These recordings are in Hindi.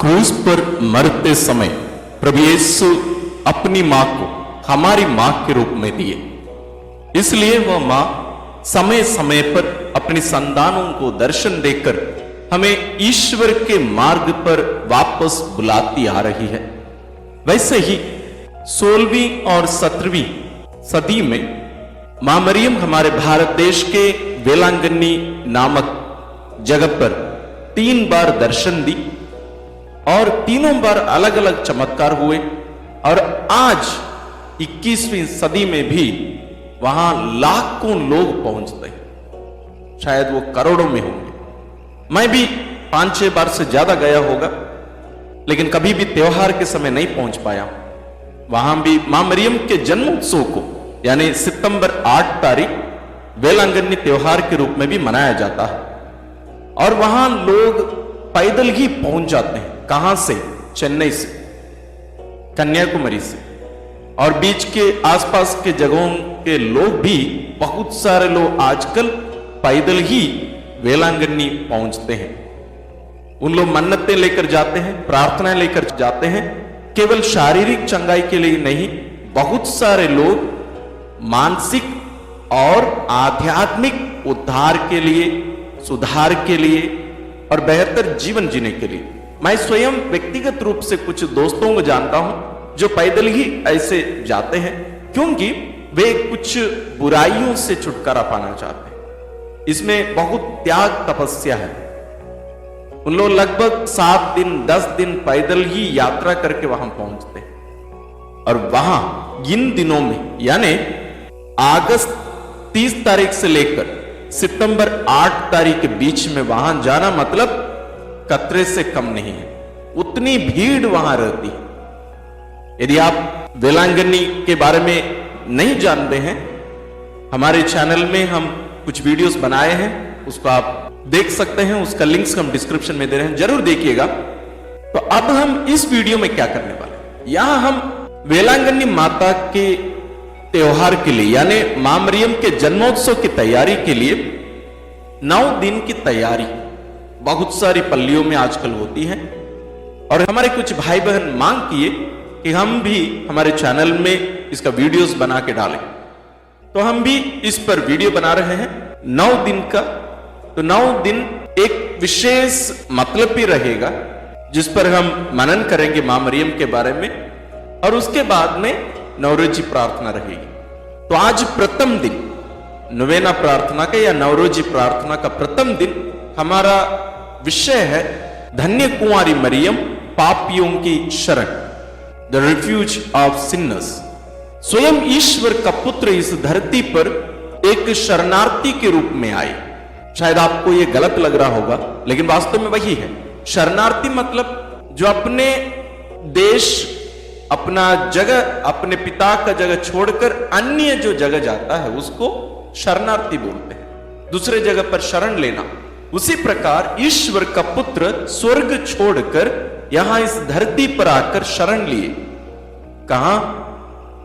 क्रूस पर मरते समय प्रभु यीशु अपनी मां को हमारी मां के रूप में दिए। इसलिए वह मां समय समय पर अपनी संतानों को दर्शन देकर हमें ईश्वर के मार्ग पर वापस बुलाती आ रही है। वैसे ही 16वीं और 17वीं सदी में मां मरियम हमारे भारत देश के वेलांगनी नामक जगह पर 3 बार दर्शन दी और तीनों बार अलग अलग चमत्कार हुए। और आज 21वीं सदी में भी वहां लाखों लोग पहुंचते हैं, शायद वो करोड़ों में होंगे। मैं भी 5-6 बार से ज्यादा गया होगा, लेकिन कभी भी त्योहार के समय नहीं पहुंच पाया। वहां भी मां मरियम के जन्मोत्सव को यानी सितंबर 8 तारीख वेलांगनी त्योहार के रूप में भी मनाया जाता है। और वहां लोग पैदल ही पहुंच जाते हैं। कहां से? चेन्नई से, कन्याकुमारी से, और बीच के आसपास के जगहों के लोग भी, बहुत सारे लोग आजकल पैदल ही वेलांगनी पहुंचते हैं। उन लोग मन्नतें लेकर जाते हैं, प्रार्थनाएं लेकर जाते हैं, केवल शारीरिक चंगाई के लिए नहीं, बहुत सारे लोग मानसिक और आध्यात्मिक उद्धार के लिए, सुधार के लिए और बेहतर जीवन जीने के लिए। मैं स्वयं व्यक्तिगत रूप से कुछ दोस्तों को जानता हूं जो पैदल ही ऐसे जाते हैं, क्योंकि वे कुछ बुराइयों से छुटकारा पाना चाहते हैं। इसमें बहुत त्याग तपस्या है। उन लोग लगभग 7 दिन 10 दिन पैदल ही यात्रा करके वहां पहुंचते हैं। और वहां इन दिनों में यानी अगस्त 30 तारीख से लेकर सितंबर 8 तारीख के बीच में वहां जाना मतलब खतरे से कम नहीं है। उतनी भीड़ वहां रहती है। यदि आप वेलांगनी के बारे में नहीं जानते हैं, हमारे चैनल में हम कुछ वीडियोस बनाए हैं, उसको आप देख सकते हैं। उसका लिंक्स हम डिस्क्रिप्शन में दे रहे हैं, जरूर देखिएगा। तो अब हम इस वीडियो में क्या करने वाले हैं, यहां हम वेलांगनी माता के त्योहार के लिए यानी मां मरियम के जन्मोत्सव की तैयारी के लिए 9 दिन की तैयारी बहुत सारी पल्लियों में आजकल होती है। और हमारे कुछ भाई बहन मांग किए कि हम भी हमारे चैनल में इसका वीडियोस बना के डालें, तो हम भी इस पर वीडियो बना रहे हैं 9 दिन का। तो 9 दिन एक विशेष मतलब भी रहेगा, जिस पर हम मनन करेंगे मां मरियम के बारे में, और उसके बाद में नवरोजी प्रार्थना रहेगी। तो आज प्रथम दिन नवेना प्रार्थना का या नवरोजी प्रार्थना का प्रथम दिन हमारा विषय है धन्य कुंवारी मरियम, पापियों की शरण, द रिफ्यूज ऑफ सिनर्स। स्वयं ईश्वर का पुत्र इस धरती पर एक शरणार्थी के रूप में आए। शायद आपको यह गलत लग रहा होगा, लेकिन वास्तव में वही है। शरणार्थी मतलब जो अपने देश, अपना जगह, अपने पिता का जगह छोड़कर अन्य जो जगह जाता है उसको शरणार्थी बोलते हैं, दूसरे जगह पर शरण लेना। उसी प्रकार ईश्वर का पुत्र स्वर्ग छोड़कर यहां इस धरती पर आकर शरण लिए। कहां?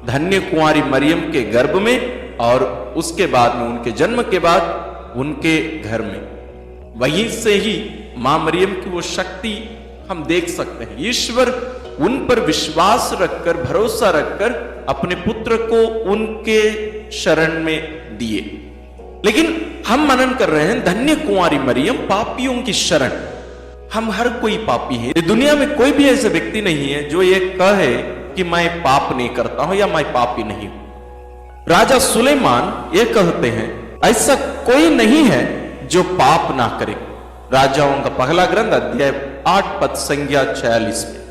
धन्य कुंवारी मरियम के गर्भ में, और उसके बाद में उनके जन्म के बाद उनके घर में। वहीं से ही मां मरियम की वो शक्ति हम देख सकते हैं। ईश्वर उन पर विश्वास रखकर, भरोसा रखकर अपने पुत्र को उनके शरण में दिए। लेकिन हम मनन कर रहे हैं धन्य कुंवारी मरियम, पापियों की शरण। हम हर कोई पापी है। दुनिया में कोई भी ऐसा व्यक्ति नहीं है जो ये कहे कि मैं पाप नहीं करता हूं या मैं पापी नहीं हूं। राजा सुलेमान ये कहते हैं ऐसा कोई नहीं है जो पाप ना करे। राजाओं का पहला ग्रंथ अध्याय 8 पद संख्या 46 में,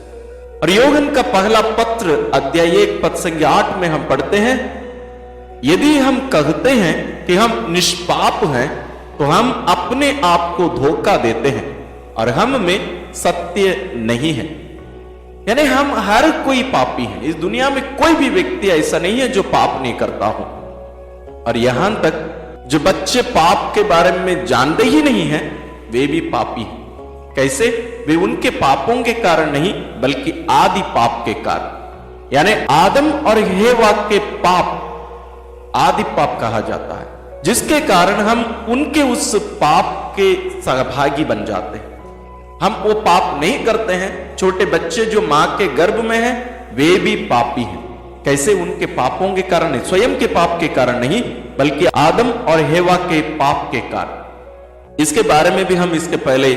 और योहन का पहला पत्र अध्याय 1 पद संख्या 8 में हम पढ़ते हैं, यदि हम कहते हैं कि हम निष्पाप हैं तो हम अपने आप को धोखा देते हैं और हम में सत्य नहीं है। यानी हम हर कोई पापी हैं। इस दुनिया में कोई भी व्यक्ति ऐसा नहीं है जो पाप नहीं करता हो। और यहां तक जो बच्चे पाप के बारे में जानते ही नहीं है, वे भी पापी हैं। कैसे? वे उनके पापों के कारण नहीं, बल्कि आदि पाप के कारण, यानी आदम और हेवा के पाप आदि पाप कहा जाता है, जिसके कारण हम उनके उस पाप के सहभागी बन जाते हैं। हम वो पाप नहीं करते हैं। छोटे बच्चे जो मां के गर्भ में हैं वे भी पापी हैं। कैसे? उनके पापों के कारण नहीं, स्वयं के पाप के कारण नहीं, बल्कि आदम और हेवा के पाप के कारण। इसके बारे में भी हम इसके पहले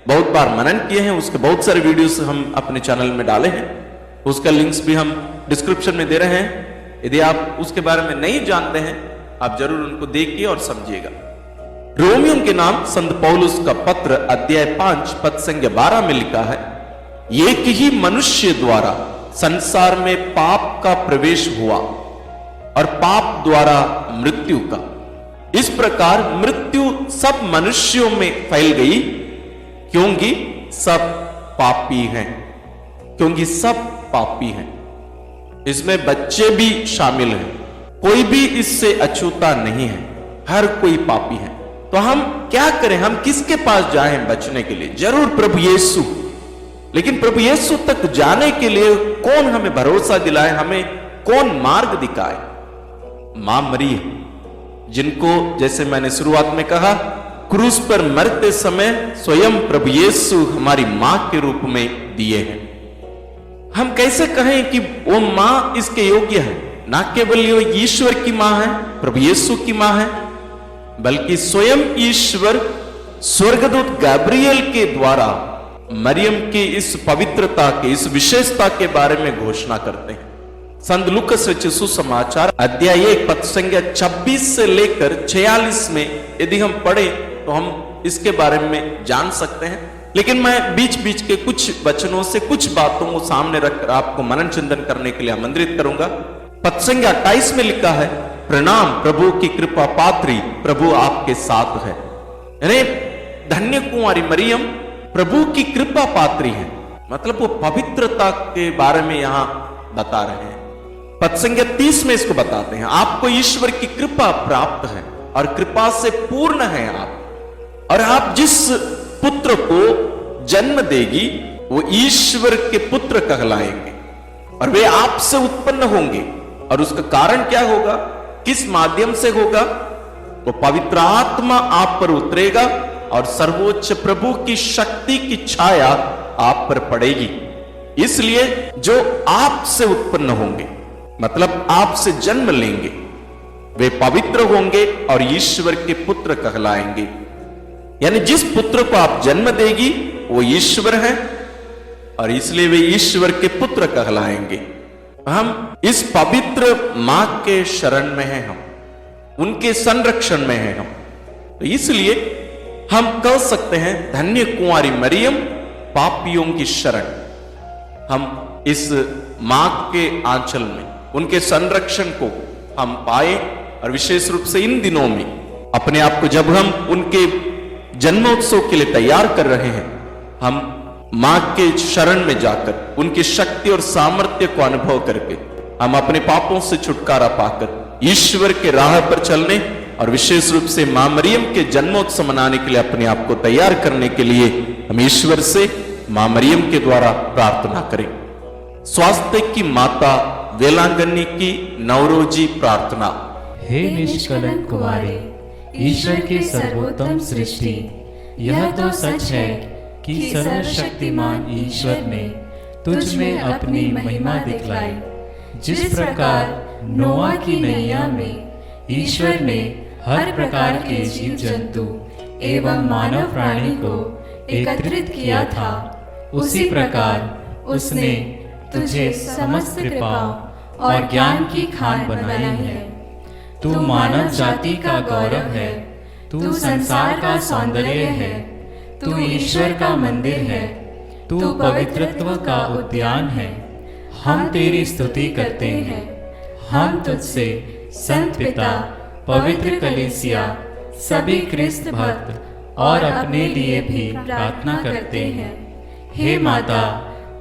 बहुत बार मनन किए हैं। उसके बहुत सारे वीडियोस हम अपने चैनल में डाले हैं। उसका लिंक्स भी हम डिस्क्रिप्शन में दे रहे हैं। यदि आप उसके बारे में नहीं जानते हैं, आप जरूर उनको देखिए और समझिएगा। रोमियो के नाम संत पौलुस का पत्र अध्याय 5 पद संख्या 12 में लिखा है, एक ही मनुष्य द्वारा संसार में पाप का प्रवेश हुआ और पाप द्वारा मृत्यु का। इस प्रकार मृत्यु सब मनुष्यों में फैल गई, क्योंकि सब पापी हैं। क्योंकि सब पापी हैं। इसमें बच्चे भी शामिल हैं। कोई भी इससे अछूता नहीं है। हर कोई पापी है। तो हम क्या करें? हम किसके पास जाएं बचने के लिए? जरूर प्रभु यीशु। लेकिन प्रभु यीशु तक जाने के लिए कौन हमें भरोसा दिलाए? हमें कौन मार्ग दिखाए? मां मरी, जिनको जैसे मैंने शुरुआत में कहा, क्रूस पर मरते समय स्वयं प्रभु यीशु हमारी मां के रूप में दिए हैं। हम कैसे कहें कि वो मां इसके योग्य है? ना केवल ये ईश्वर की मां है, प्रभु यीशु की मां है, बल्कि स्वयं ईश्वर स्वर्गदूत गैब्रियल के द्वारा मरियम की इस पवित्रता के, इस विशेषता के बारे में घोषणा करते हैं। संत लूकास रचित सुसमाचार अध्याय 1 पद संख्या 26 से लेकर 46 में यदि हम पढ़े तो हम इसके बारे में जान सकते हैं। लेकिन मैं बीच बीच के कुछ वचनों से कुछ बातों को सामने रखकर आपको मनन चिंतन करने के लिए आमंत्रित करूंगा। पद संख्या 28 में लिखा है, प्रणाम प्रभु की कृपा पात्री, प्रभु आपके साथ है। यानी धन्य कुंवारी मरियम प्रभु की कृपा पात्री है। मतलब वो पवित्रता के बारे में यहां बता रहे हैं। पद संख्या 30 में इसको बताते हैं, आपको ईश्वर की कृपा प्राप्त है और कृपा से पूर्ण है आप, और आप जिस पुत्र को जन्म देगी वो ईश्वर के पुत्र कहलाएंगे, और वे आपसे उत्पन्न होंगे। और उसका कारण क्या होगा? किस माध्यम से होगा? वो पवित्र आत्मा आप पर उतरेगा और सर्वोच्च प्रभु की शक्ति की छाया आप पर पड़ेगी। इसलिए जो आपसे उत्पन्न होंगे, मतलब आपसे जन्म लेंगे, वे पवित्र होंगे और ईश्वर के पुत्र कहलाएंगे। यानी जिस पुत्र को आप जन्म देगी वो ईश्वर है, और इसलिए वे ईश्वर के पुत्र कहलाएंगे। हम इस पवित्र मां के शरण में हैं, हम उनके संरक्षण में हैं हम। तो इसलिए हम कह सकते हैं, धन्य कुंवारी मरियम पापियों की शरण। हम इस मां के आंचल में उनके संरक्षण को हम पाए, और विशेष रूप से इन दिनों में अपने आप को जब हम उनके जन्मोत्सव के लिए तैयार कर रहे हैं, हम मां के शरण में जाकर उनकी शक्ति और सामर्थ्य को अनुभव करके हम अपने पापों से छुटकारा पाकर ईश्वर के राह पर चलने और विशेष रूप से मां मरियम के जन्मोत्सव मनाने के लिए अपने आप को तैयार करने के लिए हम ईश्वर से मां मरियम के द्वारा प्रार्थना करें। स्वास्थ्य की माता वेलांगनी की नवरोजी प्रार्थना। हे निष्कलंक कुंवारी, ईश्वर की सर्वोत्तम सृष्टि, यह तो सच है कि सर्वशक्तिमान ईश्वर ने तुझ में अपनी महिमा दिखलाई। जिस प्रकार नोआ की नैया में ईश्वर ने हर प्रकार के जीव जंतु एवं मानव प्राणी को एकत्रित किया था, उसी प्रकार उसने तुझे समस्त कृपाओं और ज्ञान की खान बनाई है। तू मानव जाति का गौरव है, तू संसार का सौंदर्य है, तू ईश्वर का मंदिर है, तू पवित्रत्व का उद्यान है। हम तेरी स्तुति करते हैं। हम तुझसे संत पिता, पवित्र कलीसिया, सभी क्रिस्त भक्त और अपने लिए भी प्रार्थना करते हैं। हे माता,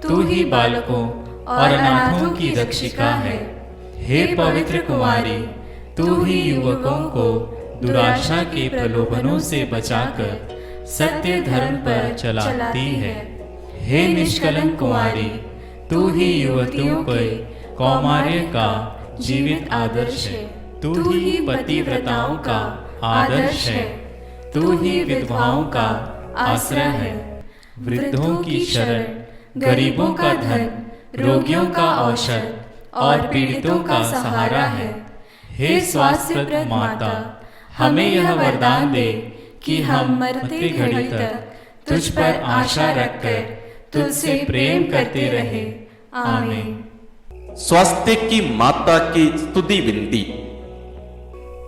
तू ही बालकों और अनाथों की रक्षिका है। हे पवित्र कुमारी, तू ही युवकों को दुराशा के प्रलोभनों से बचाकर सत्य धर्म पर चलाती है। हे निष्कलंक कुमारी, तू ही युवतियों के कौमार्य का जीवित आदर्श है। तू ही पतिव्रताओं का आदर्श है। तू ही विधवाओं का आश्रय है। वृद्धों की शरण, गरीबों का धन, रोगियों का औषध और पीड़ितों का सहारा है। हे स्वास्थ्यप्रद माता, हमें यह वरदान दे कि हम मरते घड़ी तक तुझ पर आशा रखकर तुझसे प्रेम करते रहे। आमीन। स्वास्थ्य की माता की स्तुति विनती।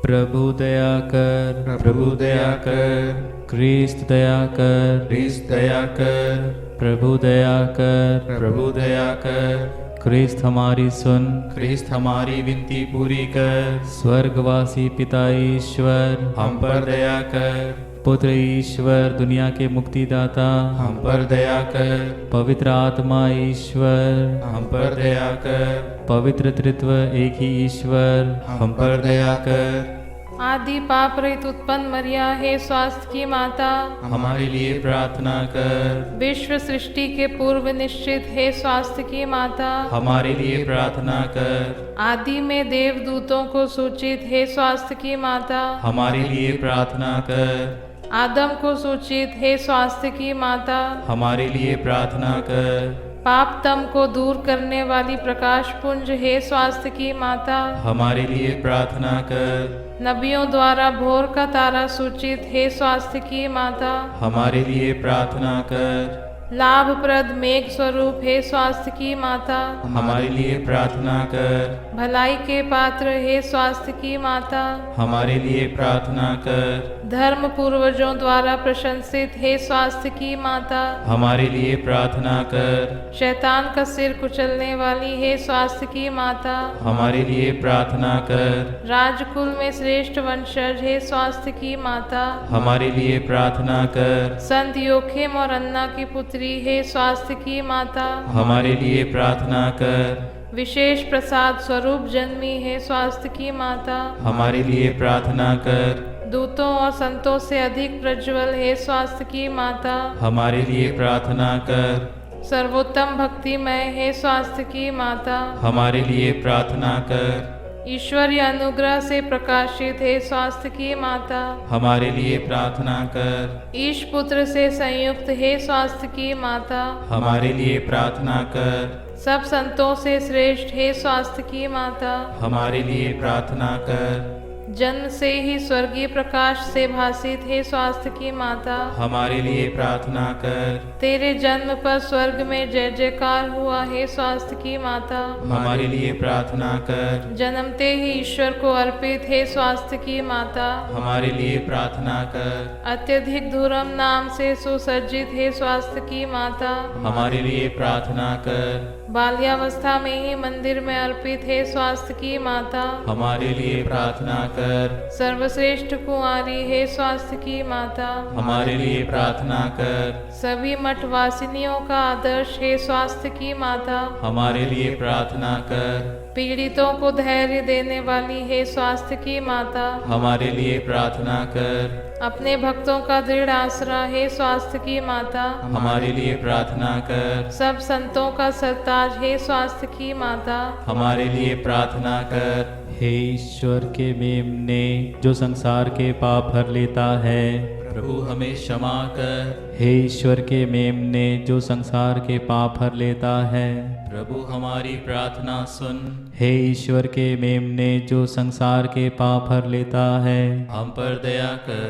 प्रभु दया कर, प्रभु दया कर, क्रिस्त दया कर, क्रिस्त दया कर, प्रभु दया कर, प्रभु दया कर, क्रिस्त हमारी सुन, क्रिस्त हमारी विनती पूरी कर, स्वर्गवासी पिता ईश्वर, हम पर दया कर, पुत्र ईश्वर, दुनिया के मुक्तिदाता, हम पर दया कर, पवित्र आत्मा ईश्वर, हम पर दया कर, पवित्र त्रित्व एक ही ईश्वर, हम पर दया कर, आदि पाप रहित उत्पन्न मरिया, हे स्वास्थ्य की माता, हमारे लिए प्रार्थना कर, विश्व सृष्टि के पूर्व निश्चित, हे स्वास्थ्य की माता, हमारे लिए प्रार्थना कर, आदि में देवदूतों को सूचित, हे स्वास्थ्य की माता, हमारे लिए प्रार्थना कर, आदम को सूचित, हे स्वास्थ्य की माता, हमारे लिए प्रार्थना कर, पाप तम को दूर करने वाली प्रकाश पुंज, हे स्वास्थ्य की माता, हमारे लिए प्रार्थना कर, नबियों द्वारा भोर का तारा सूचित, हे स्वास्थ्य की माता, हमारे लिए प्रार्थना कर, लाभप्रद मेघ स्वरूप, हे स्वास्थ्य की माता, हमारे लिए प्रार्थना कर, भलाई के पात्र, हे स्वास्थ्य की माता, हमारे लिए प्रार्थना कर, धर्म पूर्वजों द्वारा प्रशंसित, हे स्वास्थ्य की माता, हमारे लिए प्रार्थना कर, शैतान का सिर कुचलने वाली, हे स्वास्थ्य की माता, हमारे लिए प्रार्थना कर, राजकुल में श्रेष्ठ वंशज, हे स्वास्थ्य की माता, हमारे लिए प्रार्थना कर, संत योखेम और अन्ना की पुत्री, हे स्वास्थ्य की माता, हमारे लिए प्रार्थना कर, विशेष प्रसाद स्वरूप जन्मी, हे स्वास्थ्य की माता, हमारे लिए प्रार्थना कर, दूतों और संतों से अधिक प्रज्वल, हे स्वास्थ्य की माता, हमारे लिए प्रार्थना कर, सर्वोत्तम भक्तिमय, हे स्वास्थ्य की माता, हमारे लिए प्रार्थना कर, ईश्वरीय अनुग्रह से प्रकाशित, हे स्वास्थ्य की माता, हमारे लिए प्रार्थना कर, ईश पुत्र से संयुक्त, हे स्वास्थ्य की माता, हमारे लिए प्रार्थना कर, सब संतों से श्रेष्ठ, हे स्वास्थ्य की माता, हमारे लिए प्रार्थना कर, जन्म से ही स्वर्गीय प्रकाश से भासित, हे स्वास्थ्य की माता, हमारे लिए प्रार्थना कर, तेरे जन्म पर स्वर्ग में जय जयकार हुआ, हे स्वास्थ्य की माता, हमारे लिए प्रार्थना कर, जन्मते ही ईश्वर को अर्पित, हे स्वास्थ्य की माता, हमारे लिए प्रार्थना कर, अत्यधिक धुरम नाम से सुसज्जित, हे स्वास्थ्य की माता, हमारे लिए प्रार्थना कर, बाल्यावस्था में ही मंदिर में अर्पित, हे स्वास्थ्य की माता, हमारे लिए प्रार्थना कर, सर्वश्रेष्ठ कुंवारी, हे स्वास्थ्य की माता, हमारे लिए प्रार्थना कर, सभी मठवासिनियों का आदर्श, हे स्वास्थ्य की माता, हमारे लिए प्रार्थना कर, पीड़ितों को धैर्य देने वाली, हे स्वास्थ्य की माता, हमारे लिए प्रार्थना कर, अपने भक्तों का दृढ़ आसरा, हे स्वास्थ्य की माता, हमारे लिए प्रार्थना कर, सब संतों का सरताज, हे स्वास्थ्य की माता, हमारे लिए प्रार्थना कर, हे ईश्वर के मेमने, जो संसार के पाप हर लेता है, प्रभु हमें क्षमा कर, हे ईश्वर के मेमने, जो संसार के पाप हर लेता है, प्रभु हमारी प्रार्थना सुन, हे ईश्वर के मेमने, जो संसार के पाप हर लेता है, हम पर दया कर,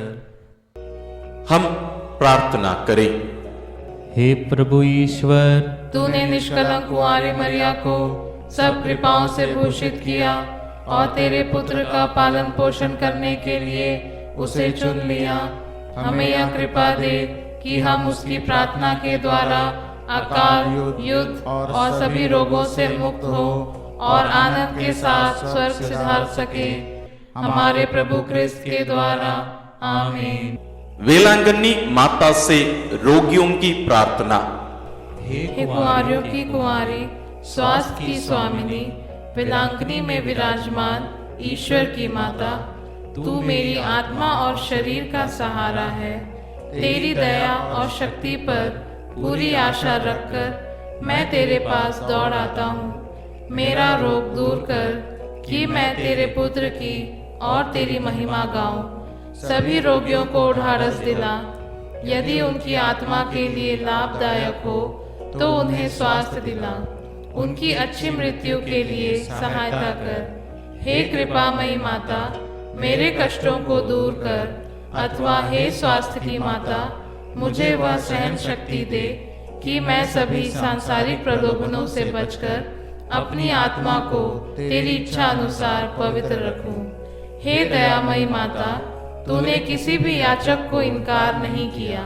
हम प्रार्थना करें। हे प्रभु ईश्वर, तूने निष्कलंक कुंवारी मरिया को सब कृपाओं से भूषित किया और तेरे पुत्र का पालन पोषण करने के लिए उसे चुन लिया। हमें यह कृपा दे कि हम उसकी प्रार्थना के द्वारा अकाल, युद्ध और सभी रोगों से मुक्त हो और आनंद के साथ स्वर्ग सिधार सके, हमारे प्रभु क्रिस्त के द्वारा। आमीन। वेलांगनी माता से रोगियों की प्रार्थना। हे कुंवारियों की कुंवारी, स्वास्थ्य की स्वामिनी, वेलांगनी में विराजमान ईश्वर की माता, तू मेरी आत्मा और शरीर का सहारा है। तेरी दया और शक्ति पर पूरी आशा रखकर मैं तेरे पास दौड़ आता हूँ। मेरा रोग दूर कर कि मैं तेरे पुत्र की और तेरी महिमा गाऊं। सभी रोगियों को ढाढ़स दिला, यदि उनकी आत्मा के लिए लाभदायक हो तो उन्हें स्वास्थ्य दिला। उनकी अच्छी मृत्यु के लिए सहायता कर। हे कृपामयी माता, मेरे कष्टों को दूर कर, अथवा हे स्वास्थ्य की माता, मुझे वह सहन शक्ति दे कि मैं सभी सांसारिक प्रलोभनों से बचकर अपनी आत्मा को तेरी इच्छा अनुसार पवित्र रखूं। हे दयामयी माता, तूने किसी भी याचक को इनकार नहीं किया।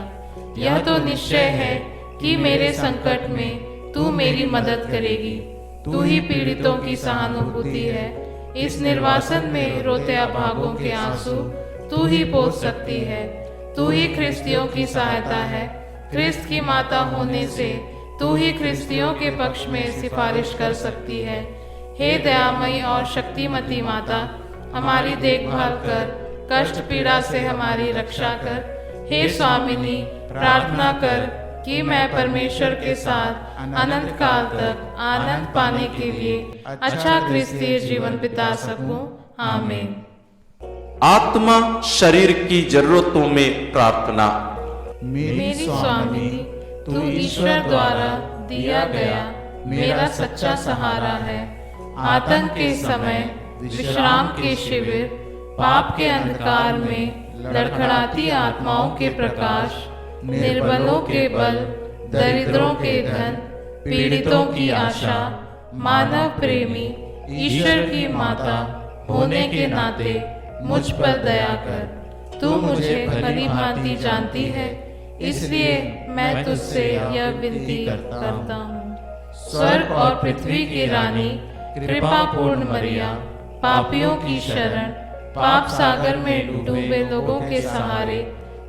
यह तो निश्चय है कि मेरे संकट में तू मेरी मदद करेगी। तू ही पीड़ितों की सहानुभूति है। इस निर्वासन में रोते अभागों के आंसू तू ही पोंछ सकती है। तू ही ख्रिस्तियों की सहायता है। ख्रिस्त की माता होने से तू ही ख्रिस्तियों के पक्ष में सिफारिश कर सकती है। हे दयामयी और शक्तिमती माता, हमारी देखभाल कर, कष्ट पीड़ा से हमारी रक्षा कर। हे स्वामिनी, प्रार्थना कर कि मैं परमेश्वर के साथ अनंत काल तक आनंद पाने के लिए अच्छा क्रिस्तीय जीवन बिता सकूं। आमीन। आत्मा शरीर की जरूरतों में प्रार्थना। मेरी स्वामिनी, तू ईश्वर द्वारा दिया गया मेरा सच्चा सहारा है। आतंक के समय विश्राम के शिविर, पाप के अंधकार में लड़खड़ाती आत्माओं के प्रकाश, निर्बलों के बल, दरिद्रों के धन, पीड़ितों की आशा, मानव प्रेमी ईश्वर की माता होने के नाते मुझ पर दया कर। तू मुझे भली भांति जानती है, इसलिए मैं तुझसे यह विनती करता हूँ। स्वर्ग और पृथ्वी की रानी, कृपा पूर्ण मरिया, पापियों की शरण, पाप सागर में डूबे लोगों के सहारे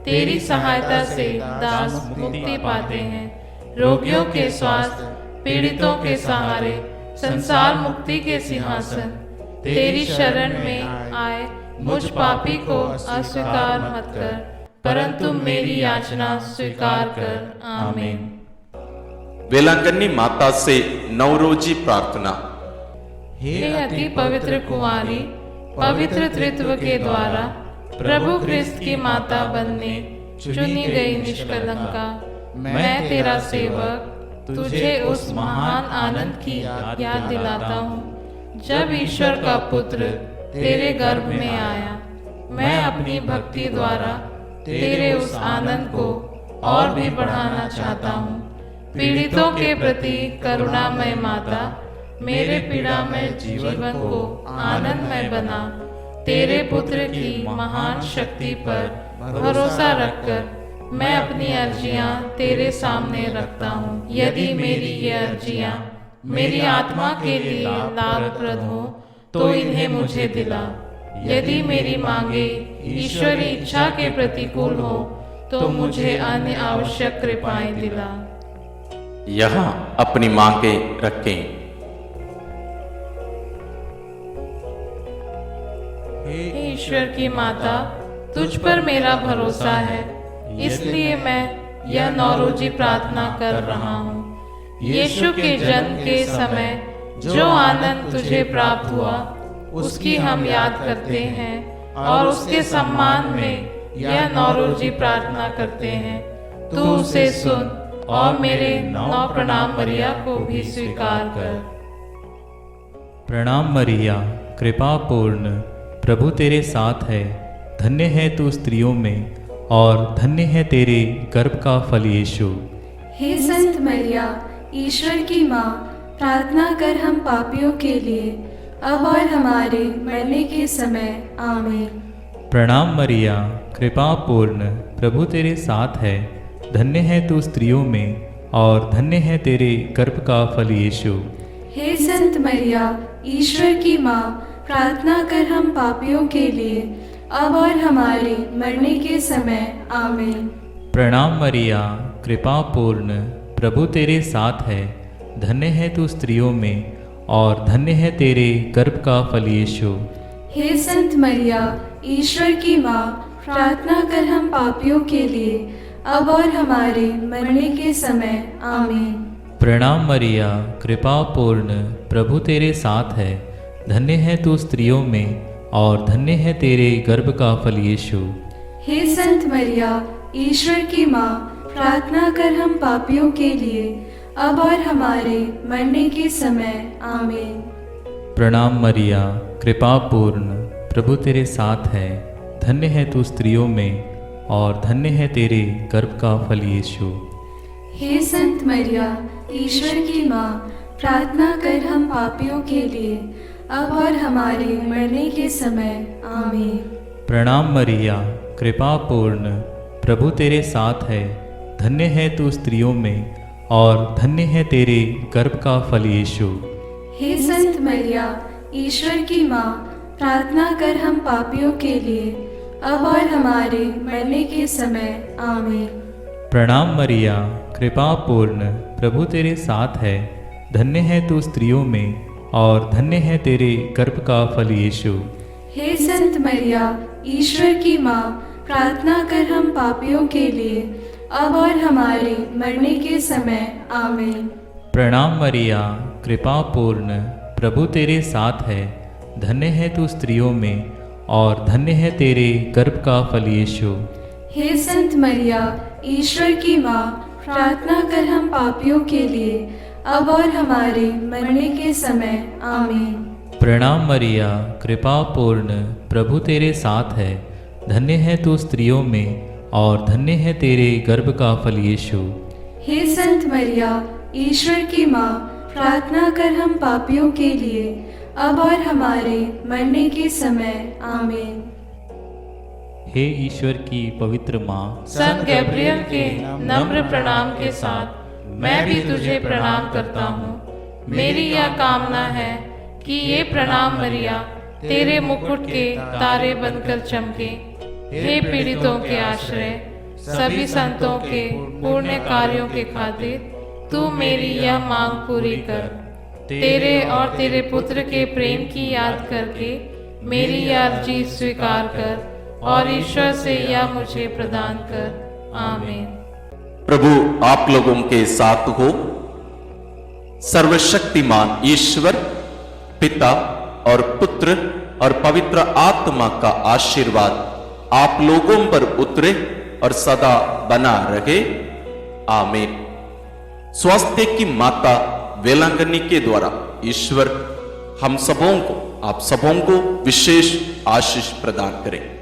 तेरी सहायता से दास मुक्ति पाते हैं। रोगियों के स्वास्थ्य, पीड़ितों के सहारे, संसार मुक्ति के सिंहासन तेरी शरण में आए मुझ पापी को अस्वीकार मत कर, परंतु मेरी याचना स्वीकार कर। आमीन। वेलांगनी माता से नवरोजी प्रार्थना। हे अति पवित्र कुंवारी, पवित्र त्रित्व के द्वारा प्रभु ख्रिस्त की माता बनने चुनी गई निष्कलंका, मैं तेरा सेवक तुझे उस महान आनंद की याद दिलाता हूँ जब ईश्वर का पुत्र तेरे गर्भ में आया। मैं अपनी भक्ति द्वारा तेरे उस आनंद को और भी बढ़ाना चाहता हूँ। पीड़ितों के प्रति करुणामय माता, मेरे पीड़ामय जीवन को आनंदमय बना। तेरे पुत्र की महान शक्ति पर भरोसा रखकर मैं अपनी अर्जियां तेरे सामने रखता हूँ। यदि मेरी ये अर्जियां मेरी आत्मा के लिए लाभप्रद हो तो इन्हें मुझे दिला। यदि मेरी मांगे ईश्वरी इच्छा के प्रतिकूल हो तो मुझे अन्य आवश्यक कृपाएं दिला। यहाँ अपनी मांगे रखें। हे ईश्वर की माता, तुझ पर मेरा भरोसा है, इसलिए मैं यह नौरोजी प्रार्थना कर रहा हूँ। यीशु के जन्म के समय जो आनंद तुझे प्राप्त हुआ उसकी हम याद करते हैं और उसके सम्मान में यह नौरोजी प्रार्थना करते हैं। तू उसे सुन और मेरे 9 प्रणाम मरिया को भी स्वीकार कर। प्रणाम मरिया, कृपा पूर्ण, प्रभु तेरे साथ है। धन्य है तू स्त्रियों में और धन्य है तेरे गर्भ का फल यीशु। हे संत मरिया, ईश्वर की माँ, प्रार्थना कर हम पापियों के लिए अब और हमारे मरने के समय। आमीन। प्रणाम मरिया, कृपा पूर्ण, प्रभु तेरे साथ है। धन्य है तू स्त्रियों में और धन्य है तेरे गर्भ का फल यीशु। हे संत मरिया, ईश्वर की माँ, प्रार्थना कर हम पापियों के लिए अब और हमारे मरने के समय। आमीन। प्रणाम मरिया, कृपा पूर्ण, प्रभु तेरे साथ है। धन्य है तू स्त्रियों में और धन्य है तेरे गर्भ का फल यीशु। हे संत मरिया, ईश्वर की माँ, प्रार्थना कर हम पापियों के लिए अब और हमारे मरने के समय। आमीन। प्रणाम मरिया, कृपा पूर्ण, प्रभु तेरे साथ है। धन्य है तू स्त्रियों में और धन्य है तेरे गर्भ का फल यीशु। हे संत मरिया, ईश्वर की माँ, प्रार्थना कर हम पापियों के लिए, अब और हमारे मरने के समय आमीन। प्रणाम मरिया, कृपा पूर्ण, प्रभु तेरे साथ है। धन्य है तू स्त्रियों में और धन्य है तेरे गर्भ का फल यीशु। हे संत मरिया, ईश्वर की माँ, प्रार्थना कर हम पापियों के लिए, अब और हमारे मरने के समय आमीन। प्रणाम मरिया, कृपा पूर्ण, प्रभु तेरे साथ है। धन्य है तू स्त्रियों में और धन्य है तेरे गर्भ का फल यीशु। हे संत मरिया, ईश्वर की माँ, प्रार्थना कर हम पापियों के लिए, अब और हमारे मरने के समय आमीन। प्रणाम मरिया, कृपा पूर्ण, प्रभु तेरे साथ है। धन्य है तू स्त्रियों में और धन्य है तेरे गर्भ का फल यीशु। हे संत मरिया, ईश्वर की माँ, प्रार्थना कर हम पापियों के लिए, अब और हमारे मरने के समय आमीन। प्रणाम मरिया, कृपा पूर्ण, प्रभु तेरे साथ है। धन्य है तू स्त्रियों में और धन्य है तेरे गर्भ का फल यीशु। हे संत मरिया, ईश्वर की माँ, प्रार्थना कर हम पापियों के लिए, अब और हमारे मरने के समय आमीन। प्रणाम मरिया, कृपा पूर्ण, प्रभु तेरे साथ है। धन्य है तू स्त्रियों में और धन्य है तेरे गर्भ का फल यीशु। हे संत मरिया, ईश्वर की माँ, प्रार्थना कर हम पापियों के लिए, अब और हमारे मरने के समय आमीन। हे ईश्वर की पवित्र माँ, संत गैब्रियल के नम्र प्रणाम के साथ मैं भी तुझे प्रणाम करता हूँ। मेरी यह कामना है कि ये प्रणाम मरिया तेरे मुकुट के तारे बनकर चमके। हे पीड़ितों के आश्रय, सभी संतों के पुण्य कार्यों के खातिर तू मेरी यह मांग पूरी कर। तेरे और तेरे पुत्र के प्रेम की याद करके मेरी यह अर्जी स्वीकार कर और ईश्वर से यह मुझे प्रदान कर। आमीन। प्रभु आप लोगों के साथ हो। सर्वशक्तिमान ईश्वर पिता और पुत्र और पवित्र आत्मा का आशीर्वाद आप लोगों पर उतरे और सदा बना रहे। आमीन। स्वास्थ्य की माता वेलांगनी के द्वारा ईश्वर हम सबों को, आप सबों को विशेष आशीष प्रदान करें।